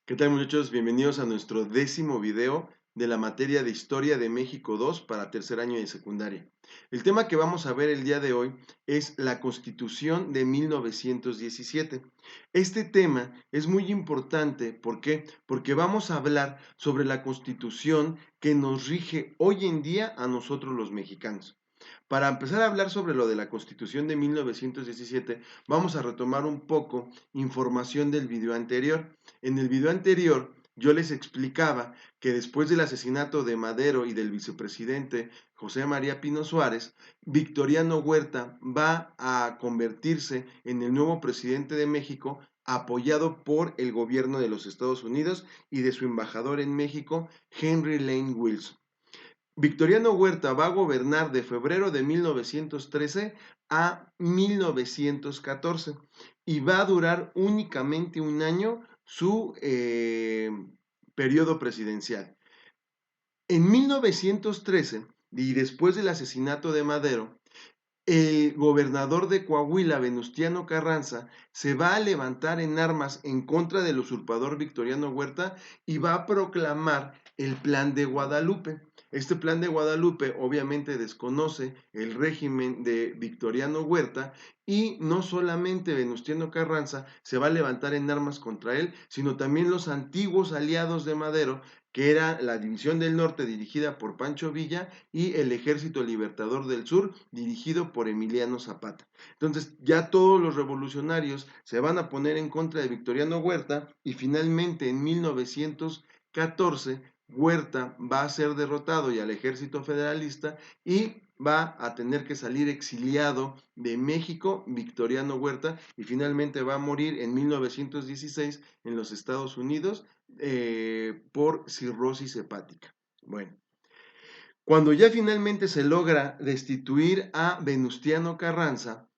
¿Qué tal, muchachos? Bienvenidos a nuestro 10º video de la materia de Historia de México 2 para tercer año de secundaria. El tema que vamos a ver el día de hoy es la Constitución de 1917. Este tema es muy importante, ¿por qué? Porque vamos a hablar sobre la Constitución que nos rige hoy en día a nosotros los mexicanos. Para empezar a hablar sobre lo de la Constitución de 1917, vamos a retomar un poco información del video anterior. En el video anterior, yo les explicaba que después del asesinato de Madero y del vicepresidente José María Pino Suárez, Victoriano Huerta va a convertirse en el nuevo presidente de México, apoyado por el gobierno de los Estados Unidos y de su embajador en México, Henry Lane Wilson. Victoriano Huerta va a gobernar de febrero de 1913 a 1914 y va a durar únicamente un año su periodo presidencial. En 1913, y después del asesinato de Madero, el gobernador de Coahuila, Venustiano Carranza, se va a levantar en armas en contra del usurpador Victoriano Huerta y va a proclamar el Plan de Guadalupe. Este Plan de Guadalupe obviamente desconoce el régimen de Victoriano Huerta y no solamente Venustiano Carranza se va a levantar en armas contra él, sino también los antiguos aliados de Madero, que era la División del Norte dirigida por Pancho Villa y el Ejército Libertador del Sur dirigido por Emiliano Zapata. Entonces ya todos los revolucionarios se van a poner en contra de Victoriano Huerta y finalmente en 1914 Huerta va a ser derrotado y al ejército federalista y va a tener que salir exiliado de México, Victoriano Huerta, y finalmente va a morir en 1916 en los Estados Unidos por cirrosis hepática. Bueno, cuando ya finalmente se logra destituir a Venustiano Carranza,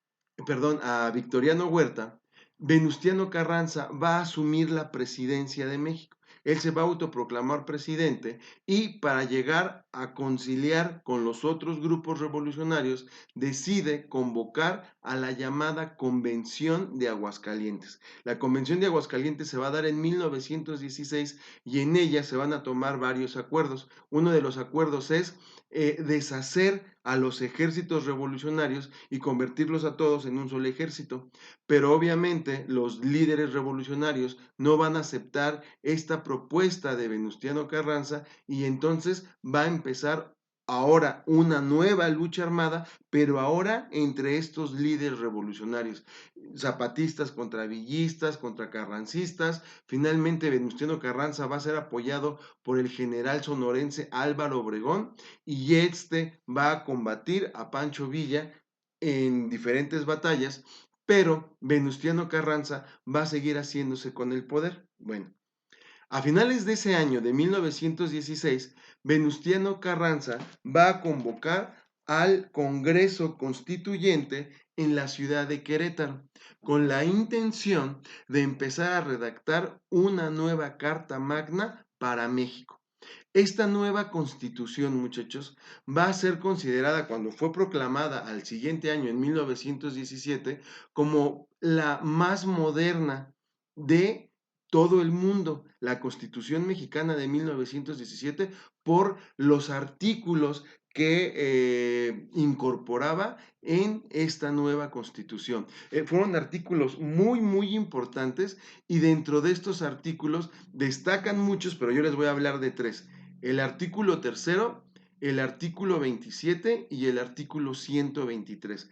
perdón, a Victoriano Huerta, Venustiano Carranza va a asumir la presidencia de México. Él se va a autoproclamar presidente y para llegar a conciliar con los otros grupos revolucionarios, decide convocar a la llamada Convención de Aguascalientes. La Convención de Aguascalientes se va a dar en 1916 y en ella se van a tomar varios acuerdos. Uno de los acuerdos es deshacer a los ejércitos revolucionarios y convertirlos a todos en un solo ejército. Pero obviamente los líderes revolucionarios no van a aceptar esta propuesta de Venustiano Carranza y entonces va a empezar ahora una nueva lucha armada, pero ahora entre estos líderes revolucionarios, zapatistas contra villistas, contra carrancistas. Finalmente Venustiano Carranza va a ser apoyado por el general sonorense Álvaro Obregón y este va a combatir a Pancho Villa en diferentes batallas, pero Venustiano Carranza va a seguir haciéndose con el poder. Bueno, a finales de ese año de 1916, Venustiano Carranza va a convocar al Congreso Constituyente en la ciudad de Querétaro, con la intención de empezar a redactar una nueva Carta Magna para México. Esta nueva constitución, muchachos, va a ser considerada cuando fue proclamada al siguiente año, en 1917, como la más moderna de todo el mundo, la Constitución Mexicana de 1917, por los artículos que incorporaba en esta nueva constitución. Fueron artículos muy, muy importantes y dentro de estos artículos destacan muchos, pero yo les voy a hablar de tres. El artículo tercero, el artículo 27 y el artículo 123.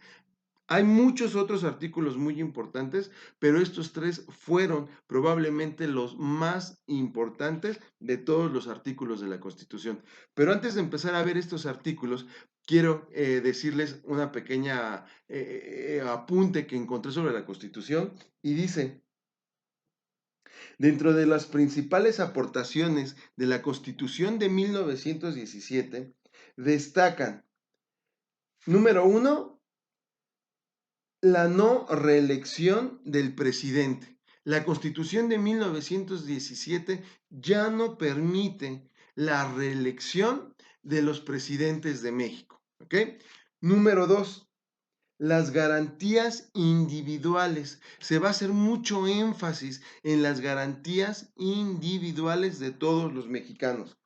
Hay muchos otros artículos muy importantes, pero estos tres fueron probablemente los más importantes de todos los artículos de la Constitución. Pero antes de empezar a ver estos artículos, quiero decirles una pequeña apunte que encontré sobre la Constitución y dice, dentro de las principales aportaciones de la Constitución de 1917, destacan, número uno, la no reelección del presidente. La Constitución de 1917 ya no permite la reelección de los presidentes de México. ¿Ok? Número dos, las garantías individuales. Se va a hacer mucho énfasis en las garantías individuales de todos los mexicanos.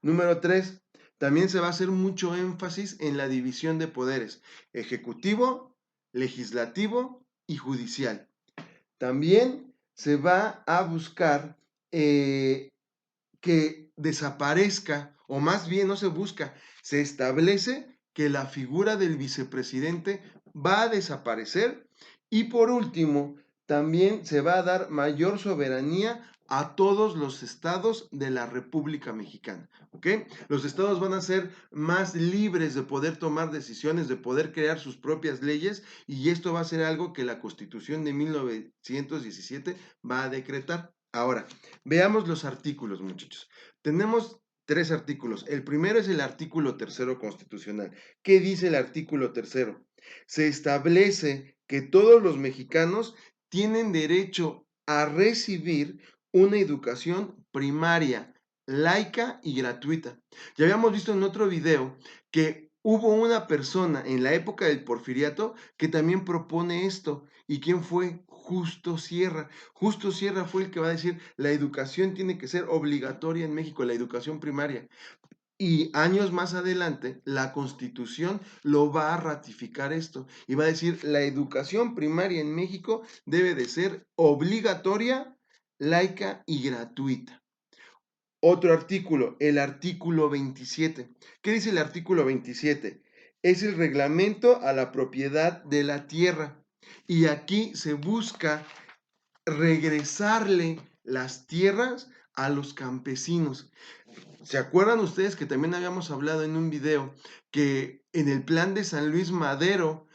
Número 3, también se va a hacer mucho énfasis en la división de poderes, ejecutivo, legislativo y judicial. También se va a buscar que desaparezca, o más bien no se busca, se establece que la figura del vicepresidente va a desaparecer y por último, también se va a dar mayor soberanía a todos los estados de la República Mexicana, ¿ok? Los estados van a ser más libres de poder tomar decisiones, de poder crear sus propias leyes y esto va a ser algo que la Constitución de 1917 va a decretar. Ahora, veamos los artículos, muchachos. Tenemos 3 artículos. El primero es el artículo 3 constitucional. ¿Qué dice el artículo 3? Se establece que todos los mexicanos tienen derecho a recibir una educación primaria, laica y gratuita. Ya habíamos visto en otro video que hubo una persona en la época del Porfiriato que también propone esto. ¿Y quién fue? Justo Sierra. Justo Sierra fue el que va a decir, la educación tiene que ser obligatoria en México, la educación primaria. Y años más adelante, la Constitución lo va a ratificar esto y va a decir, la educación primaria en México debe de ser obligatoria, laica y gratuita. Otro artículo, el artículo 27. ¿Qué dice el artículo 27? Es el reglamento a la propiedad de la tierra. Y aquí se busca regresarle las tierras a los campesinos. ¿Se acuerdan ustedes que también habíamos hablado en un video que en el plan de San Luis Madero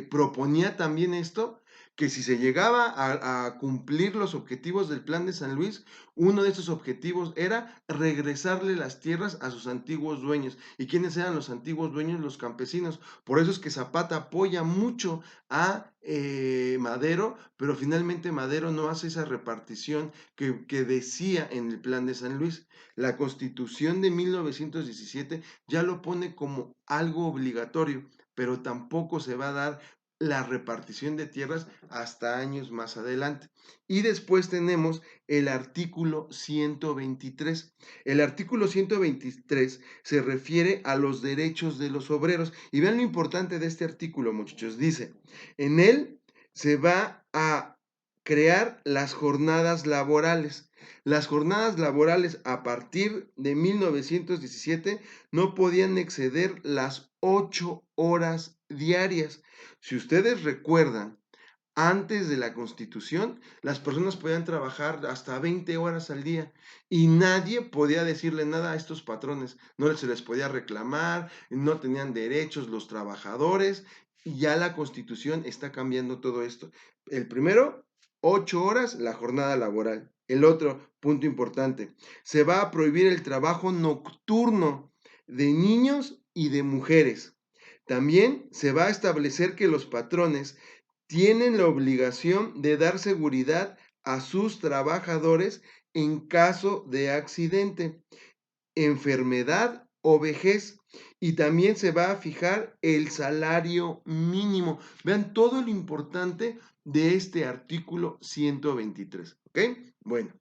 proponía también esto, que si se llegaba a cumplir los objetivos del plan de San Luis, uno de esos objetivos era regresarle las tierras a sus antiguos dueños. ¿Y quiénes eran los antiguos dueños? Los campesinos. Por eso es que Zapata apoya mucho a Madero, pero finalmente Madero no hace esa repartición que decía en el plan de San Luis. La Constitución de 1917 ya lo pone como algo obligatorio, pero tampoco se va a dar la repartición de tierras hasta años más adelante. Y después tenemos el artículo 123. El artículo 123 se refiere a los derechos de los obreros. Y vean lo importante de este artículo, muchachos. Dice, en él se va a crear las jornadas laborales. Las jornadas laborales a partir de 1917 no podían exceder las 8 horas diarias. Si ustedes recuerdan, antes de la Constitución, las personas podían trabajar hasta 20 horas al día y nadie podía decirle nada a estos patrones. No se les podía reclamar, no tenían derechos los trabajadores y ya la Constitución está cambiando todo esto. El primero, 8 horas la jornada laboral. El otro punto importante, se va a prohibir el trabajo nocturno de niños y de mujeres. También se va a establecer que los patrones tienen la obligación de dar seguridad a sus trabajadores en caso de accidente, enfermedad o vejez. Y también se va a fijar el salario mínimo. Vean todo lo importante de este artículo 123. ¿Ok? Bueno.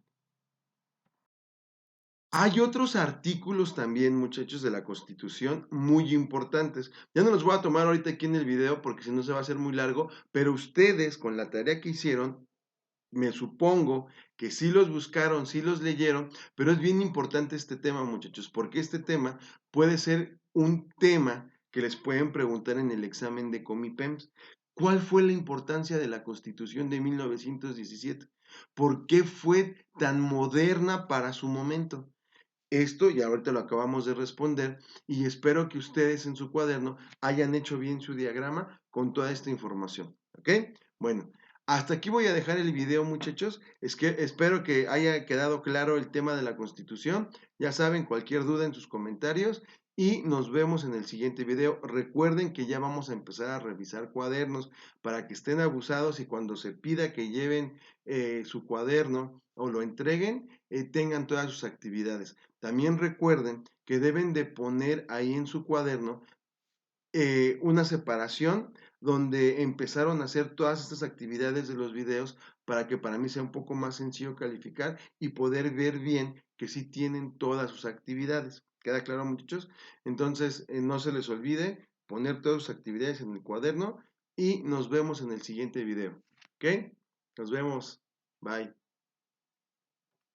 Hay otros artículos también, muchachos, de la Constitución muy importantes. Ya no los voy a tomar ahorita aquí en el video porque si no se va a hacer muy largo, pero ustedes con la tarea que hicieron, me supongo que sí los buscaron, sí los leyeron, pero es bien importante este tema, muchachos, porque este tema puede ser un tema que les pueden preguntar en el examen de Comipems. ¿Cuál fue la importancia de la Constitución de 1917? ¿Por qué fue tan moderna para su momento? Esto ya ahorita lo acabamos de responder y espero que ustedes en su cuaderno hayan hecho bien su diagrama con toda esta información. ¿Ok? Bueno, hasta aquí voy a dejar el video, muchachos. Es que espero que haya quedado claro el tema de la Constitución. Ya saben, cualquier duda en sus comentarios y nos vemos en el siguiente video. Recuerden que ya vamos a empezar a revisar cuadernos para que estén abusados y cuando se pida que lleven su cuaderno o lo entreguen, tengan todas sus actividades. También recuerden que deben de poner ahí en su cuaderno una separación donde empezaron a hacer todas estas actividades de los videos para que para mí sea un poco más sencillo calificar y poder ver bien que sí tienen todas sus actividades. ¿Queda claro, muchachos? Entonces, no se les olvide poner todas sus actividades en el cuaderno y nos vemos en el siguiente video. ¿Ok? Nos vemos. Bye.